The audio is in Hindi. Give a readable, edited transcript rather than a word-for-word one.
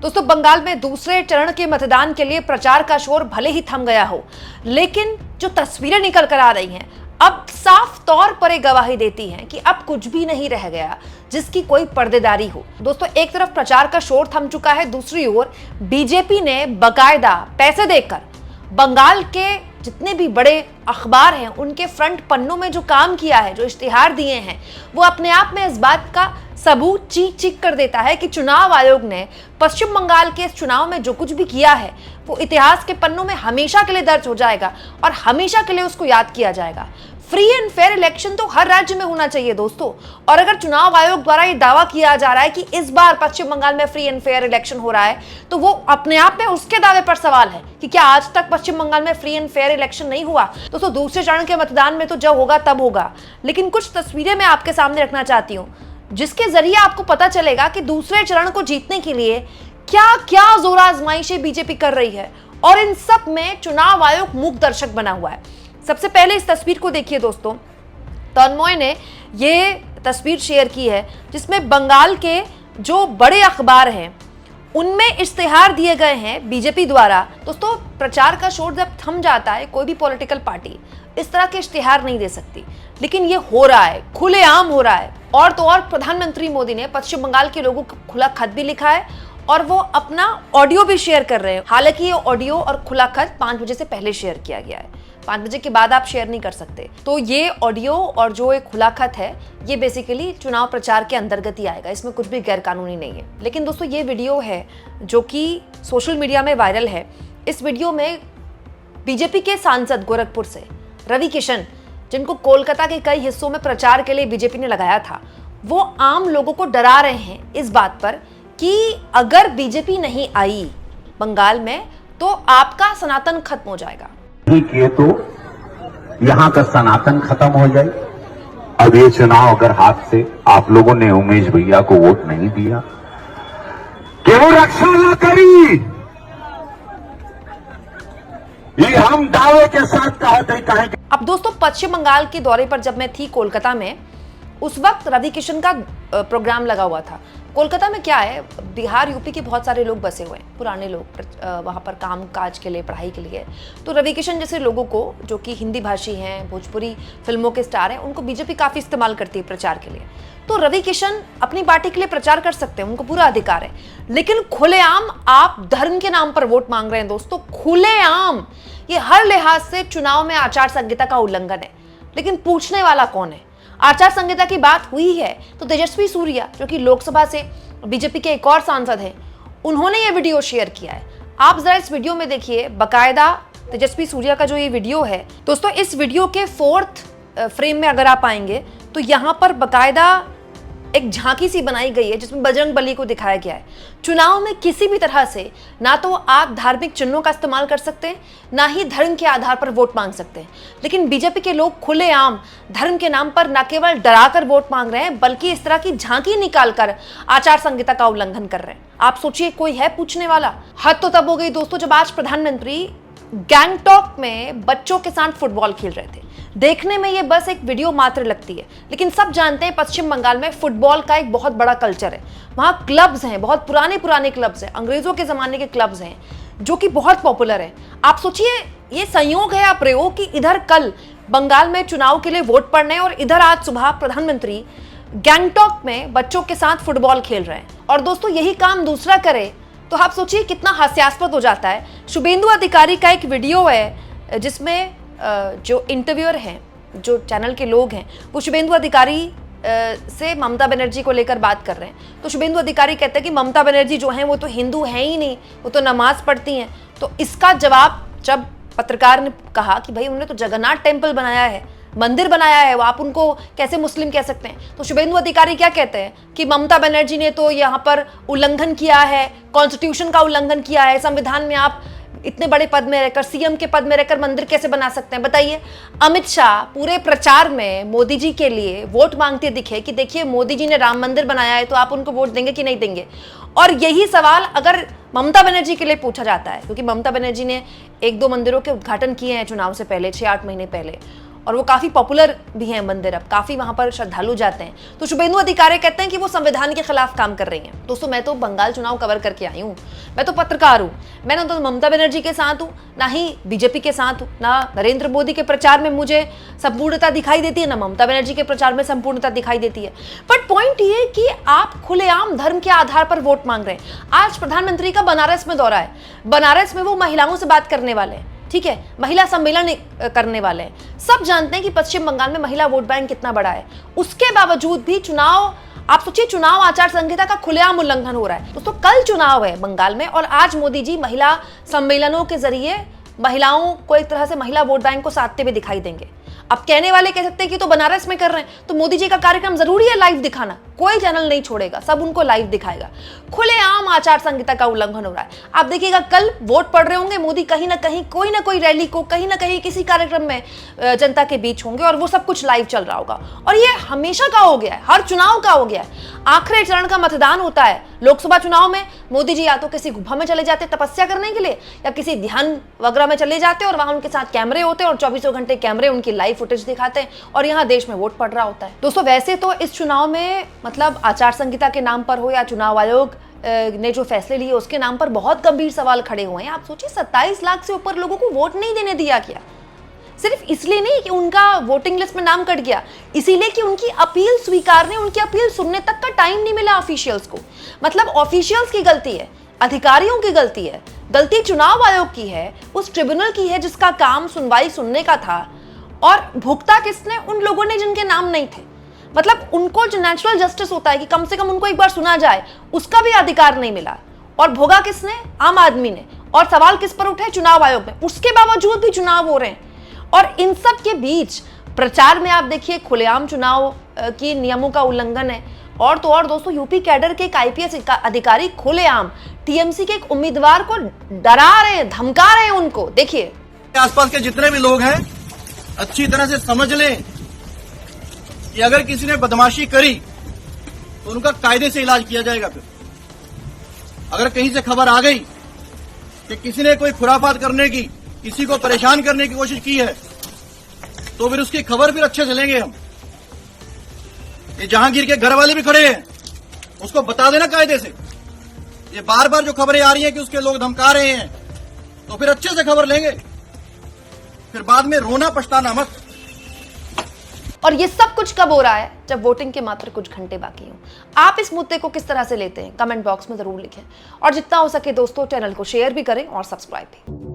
दोस्तों, बंगाल में दूसरे चरण के मतदान के लिए प्रचार का शोर भले ही थम गया हो, लेकिन जो तस्वीरें निकल कर आ रही हैं अब साफ तौर पर एक गवाही देती हैं कि अब कुछ भी नहीं रह गया जिसकी कोई पर्देदारी हो। दोस्तों, एक तरफ प्रचार का शोर थम चुका है, दूसरी ओर बीजेपी ने बाकायदा पैसे देकर बंगाल के जितने भी बड़े अखबार हैं उनके फ्रंट पन्नों में जो काम किया है, जो इश्तिहार दिए हैं, वो अपने आप में इस बात का सबूत चीख चीख कर देता है कि चुनाव आयोग ने पश्चिम बंगाल के इस चुनाव में जो कुछ भी किया है वो इतिहास के पन्नों में हमेशा के लिए दर्ज हो जाएगा और हमेशा के लिए उसको याद किया जाएगा। फ्री एंड फेयर इलेक्शन तो हर राज्य में होना चाहिए दोस्तों, और अगर चुनाव आयोग द्वारा ये दावा किया जा रहा है कि इस बार पश्चिम बंगाल में फ्री एंड फेयर इलेक्शन हो रहा है, तो वो अपने आप में उसके दावे पर सवाल है कि क्या आज तक पश्चिम बंगाल में फ्री एंड फेयर इलेक्शन नहीं हुआ। दोस्तों, दूसरे चरण के मतदान में तो जब होगा तब होगा, लेकिन कुछ तस्वीरें मैं आपके सामने रखना चाहती हूँ जिसके जरिए आपको पता चलेगा कि दूसरे चरण को जीतने के लिए क्या क्या जोर आजमाइशें बीजेपी कर रही है, और इन सब में चुनाव आयोग मूक दर्शक बना हुआ है। सबसे पहले इस तस्वीर को देखिए दोस्तों, तन्मय ने ये तस्वीर शेयर की है जिसमें बंगाल के जो बड़े अखबार हैं उनमें इश्तिहार दिए गए हैं बीजेपी द्वारा। दोस्तों, प्रचार का शोर जब थम जाता है, कोई भी पॉलिटिकल पार्टी इस तरह के इश्तिहार नहीं दे सकती, लेकिन ये हो रहा है, खुलेआम हो रहा है। और तो और प्रधानमंत्री मोदी ने पश्चिम बंगाल के लोगों को खुला खत भी लिखा है और वो अपना ऑडियो भी शेयर कर रहे हैं। हालांकि ये ऑडियो और खुला खत 5 बजे से पहले शेयर किया गया है, 5 बजे के बाद आप शेयर नहीं कर सकते। तो ये ऑडियो और जो एक खुला खत है ये बेसिकली चुनाव प्रचार के अंतर्गत ही आएगा, इसमें कुछ भी गैर कानूनी नहीं है। लेकिन दोस्तों, ये वीडियो है जो कि सोशल मीडिया में वायरल है। इस वीडियो में बीजेपी के सांसद गोरखपुर से रवि किशन, जिनको कोलकाता के कई हिस्सों में प्रचार के लिए बीजेपी ने लगाया था, वो आम लोगों को डरा रहे हैं इस बात पर कि अगर बीजेपी नहीं आई बंगाल में तो आपका सनातन खत्म हो जाएगा। किए तो यहाँ का सनातन खत्म हो जाए। अब ये चुनाव अगर हाथ से आप लोगों ने उमेश भैया को वोट नहीं दिया कि वो रक्षा न करी, ये हम दावे के साथ कहते। अब दोस्तों, पश्चिम बंगाल के दौरे पर जब मैं थी कोलकाता में, उस वक्त रवि किशन का प्रोग्राम लगा हुआ था। कोलकाता में क्या है, बिहार यूपी के बहुत सारे लोग बसे हुए हैं, पुराने लोग वहाँ पर काम काज के लिए, पढ़ाई के लिए। तो रवि किशन जैसे लोगों को, जो कि हिंदी भाषी हैं, भोजपुरी फिल्मों के स्टार हैं, उनको बीजेपी काफ़ी इस्तेमाल करती है प्रचार के लिए। तो रवि किशन अपनी पार्टी के लिए प्रचार कर सकते हैं, उनको पूरा अधिकार है, लेकिन खुलेआम आप धर्म के नाम पर वोट मांग रहे हैं दोस्तों, खुलेआम। ये हर लिहाज से चुनाव में आचार संहिता का उल्लंघन है। लेकिन पूछने वाला कौन है? आचार संहिता की बात हुई है तो तेजस्वी सूर्या, जो कि लोकसभा से बीजेपी के एक और सांसद हैं, उन्होंने ये वीडियो शेयर किया है। आप जरा इस वीडियो में देखिए, बकायदा तेजस्वी सूर्या का जो ये वीडियो है दोस्तों, इस वीडियो के 4th फ्रेम में अगर आप आएंगे तो यहाँ पर बकायदा एक झांकी सी बनाई गई है जिसमें बजरंग बली को दिखाया गया है। चुनाव में किसी भी तरह से ना तो आप धार्मिक चिन्हों का इस्तेमाल कर सकते हैं, ना ही धर्म के आधार पर वोट मांग सकते हैं। लेकिन बीजेपी के लोग खुलेआम धर्म के नाम पर न केवल डराकर वोट मांग रहे हैं, बल्कि इस तरह की झांकी निकालकर आचार संहिता का उल्लंघन कर रहे हैं। आप सोचिए, कोई है पूछने वाला? हद तो तब हो गई दोस्तों जब आज प्रधानमंत्री गैंगटॉक में बच्चों के साथ फुटबॉल खेल रहे थे। देखने में ये बस एक वीडियो मात्र लगती है, लेकिन सब जानते हैं पश्चिम बंगाल में फुटबॉल का एक बहुत बड़ा कल्चर है। वहाँ क्लब्स हैं, बहुत पुराने क्लब्स हैं, अंग्रेजों के ज़माने के क्लब्स हैं जो कि बहुत पॉपुलर हैं। आप सोचिए, ये संयोग है या प्रयोग कि इधर कल बंगाल में चुनाव के लिए वोट पड़ने और इधर आज सुबह प्रधानमंत्री गैंगटॉक में बच्चों के साथ फुटबॉल खेल रहे हैं। और दोस्तों, यही काम दूसरा करे तो आप सोचिए कितना हास्यास्पद हो जाता है। शुभेंदु अधिकारी का एक वीडियो है जिसमें जो इंटरव्यूअर हैं, जो चैनल के लोग हैं, वो शुभेंदु अधिकारी से ममता बनर्जी को लेकर बात कर रहे हैं। तो शुभेंदु अधिकारी कहते हैं कि ममता बनर्जी जो हैं वो तो हिंदू हैं ही नहीं, वो तो नमाज पढ़ती हैं। तो इसका जवाब जब पत्रकार ने कहा कि भाई उन्होंने तो जगन्नाथ टेम्पल बनाया है, मंदिर बनाया है, वो आप उनको कैसे मुस्लिम कह सकते हैं? तो शुभेंदु अधिकारी क्या कहते हैं कि ममता बनर्जी ने तो यहाँ पर उल्लंघन किया है, कॉन्स्टिट्यूशन का उल्लंघन किया है, संविधान में आप इतने बड़े पद में रहकर, सीएम के पद में रहकर मंदिर कैसे बना सकते हैं? बताइए। अमित शाह पूरे प्रचार में मोदी जी के लिए वोट मांगते दिखे कि देखिए मोदी जी ने राम मंदिर बनाया है, तो आप उनको वोट देंगे कि नहीं देंगे? और यही सवाल अगर ममता बनर्जी के लिए पूछा जाता है, क्योंकि ममता बनर्जी ने 1-2 मंदिरों के उद्घाटन किए हैं चुनाव से पहले, 6-8 महीने पहले, और वो काफी पॉपुलर भी हैं मंदिर, अब काफी वहां पर श्रद्धालु जाते हैं। तो शुभेंदु अधिकारी कहते हैं कि वो संविधान के खिलाफ काम कर रही हैं। दोस्तों, मैं तो बंगाल चुनाव कवर करके आई हूँ, मैं तो पत्रकार हूँ, मैं ना तो ममता बनर्जी के साथ हूँ, ना ही बीजेपी के साथ हूँ, ना नरेंद्र मोदी के प्रचार में मुझे संपूर्णता दिखाई देती है, ना ममता बनर्जी के प्रचार में संपूर्णता दिखाई देती है। बट पॉइंट ये कि आप खुलेआम धर्म के आधार पर वोट मांग रहे हैं। आज प्रधानमंत्री का बनारस में दौरा है, बनारस में वो महिलाओं से बात करने वाले हैं, ठीक है, महिला सम्मेलन करने वाले हैं। सब जानते हैं कि पश्चिम बंगाल में महिला वोट बैंक कितना बड़ा है। उसके बावजूद भी चुनाव, आप सोचिए, चुनाव आचार संहिता का खुलेआम उल्लंघन हो रहा है। दोस्तों, कल चुनाव है बंगाल में और आज मोदी जी महिला सम्मेलनों के जरिए महिलाओं को एक तरह से महिला वोट बैंक को साधते हुए दिखाई देंगे। अब कहने वाले कह सकते हैं कि तो बनारस में कर रहे हैं, तो मोदी जी का कार्यक्रम जरूरी है लाइव दिखाना, कोई चैनल नहीं छोड़ेगा, सब उनको लाइव दिखाएगा। खुलेआम आचार संहिता का उल्लंघन हो रहा है। आप देखिएगा, कल वोट पड़ रहे होंगे, मोदी कहीं ना कहीं कोई ना कोई रैली को, कहीं ना कहीं किसी कार्यक्रम में जनता के बीच होंगे और वो सब कुछ लाइव चल रहा होगा। और ये हमेशा का हो गया है, हर चुनाव का हो गया है। आखिरी चरण का मतदान होता है लोकसभा चुनाव में, मोदी जी या तो किसी गुफा में चले जाते तपस्या करने के लिए, या किसी ध्यान वगैरह में चले जाते और वहां उनके साथ कैमरे होते और 24 घंटे कैमरे उनकी लाइव फुटेज दिखाते हैं और यहाँ देश में वोट पड़ रहा होता है। दोस्तों, वैसे तो इस चुनाव में मतलब आचार संहिता के नाम पर हो या चुनाव आयोग ने जो फैसले लिए उसके नाम पर बहुत गंभीर सवाल खड़े हुए हैं। आप सोचिए, 27 लाख से ऊपर लोगों को वोट नहीं देने दिया गया, सिर्फ इसलिए नहीं कि उनका वोटिंग लिस्ट में नाम कट गया, इसीलिए कि उनकी अपील स्वीकारने, उनकी अपील सुनने तक का टाइम नहीं मिला ऑफिशियल्स को। मतलब ऑफिशियल्स की गलती है, अधिकारियों की गलती है, गलती चुनाव आयोग की है, उस ट्रिब्यूनल की है जिसका काम सुनवाई सुनने का था। और भुगता किसने? उन लोगों ने जिनके नाम नहीं थे। मतलब उनको जो नेचुरल जस्टिस होता है कि कम से कम उनको एक बार सुना जाए, उसका भी अधिकार नहीं मिला। और भोगा किसने? आम आदमी ने। और सवाल किस पर उठे? चुनाव आयोग में। उसके बावजूद भी चुनाव हो रहे हैं और इन सब के बीच प्रचार में आप देखिए खुलेआम चुनाव की नियमों का उल्लंघन है। और तो और दोस्तों, यूपी कैडर के एक आईपीएस अधिकारी खुलेआम टीएमसी के एक उम्मीदवार को डरा रहे हैं, धमका रहे हैं उनको। देखिए, आसपास के जितने भी लोग हैं अच्छी तरह से समझ लें कि अगर किसी ने बदमाशी करी तो उनका कायदे से इलाज किया जाएगा। फिर अगर कहीं से खबर आ गई कि किसी ने कोई खुराफात करने की, किसी को परेशान करने की कोशिश की है, तो फिर उसकी खबर फिर अच्छे से लेंगे हम। ये जहांगीर के घर वाले भी खड़े हैं, उसको बता देना कायदे से। ये बार बार जो खबरें आ रही हैं कि उसके लोग धमका रहे हैं, तो फिर अच्छे से खबर लेंगे, फिर बाद में रोना पछताना मत। और ये सब कुछ कब हो रहा है? जब वोटिंग के मात्र कुछ घंटे बाकी हों। आप इस मुद्दे को किस तरह से लेते हैं? कमेंट बॉक्स में जरूर लिखें और जितना हो सके दोस्तों चैनल को शेयर भी करें और सब्सक्राइब भी।